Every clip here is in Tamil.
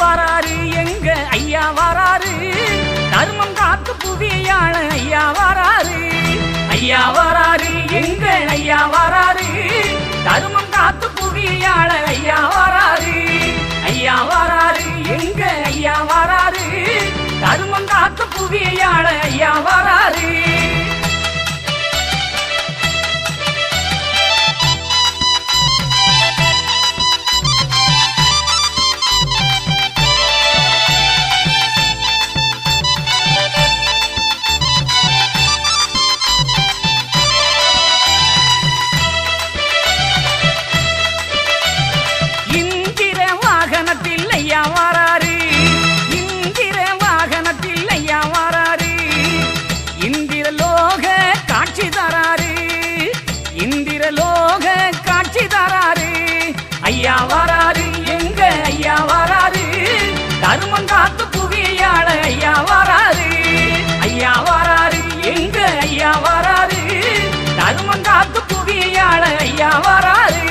வராரு எங்க ஐயா வராரு தர்மம் காத்து புவியாள ஐயா வராரு ஐயா வராரு எங்க ஐயா வராரு தர்மம் காத்து புவியாள ஐயா வராரு ஐயா வராரு எங்க ஐயா வராரு தர்மம் காத்து புவியாள ஐயா வராரு ஐயா வராரு இந்திர வாகனத்தில் ஐயா வராரு இந்திர லோக காட்சி தராரு இந்திர லோக காட்சி தராரு ஐயா வராரு எங்க ஐயா வராரு தர்மம் காத்து புவியாள ஐயா வராரு ஐயா வராரு எங்க ஐயா வராரு தர்மம் காத்து புவியாள ஐயா வராரு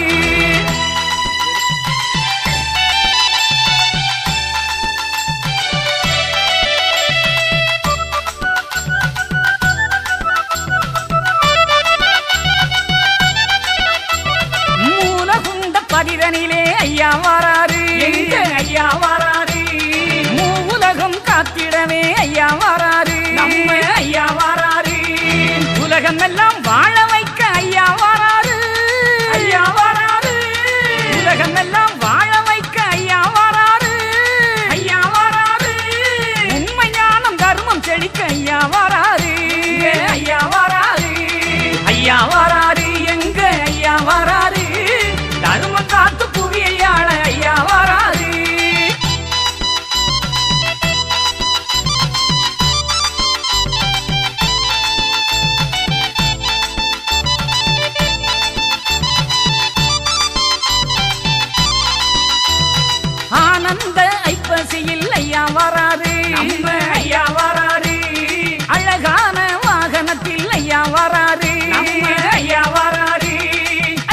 பதிதனிலே ஐயா வராரு எங்க ஐயா வராரு மூவுலகம் காத்திடவே ஐயா வராரு நம்ம ஐயா வராரு உலகம் எல்லாம் வாழ வைக்க ஐயா வராரு ஐயா வராரு உலகம் எல்லாம் வாழ வைக்க ஐயா வராரு ஐயா வராரு உண்மை ஞானம் தர்மம் செழிக்க ஐயா வராரு ஐயா வராரு ஐயா வராரு எங்க ஐயா வராரு தர்மம் காத்து புவியாள ஐயா வராரு ஆனந்த ஐப்பசியில் ஐயா வராரு நம்ம ஐயா வராரு அழகான வாகனத்தில் ஐயா வராரு நம்ம ஐயா வராரு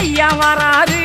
ஐயா வராரு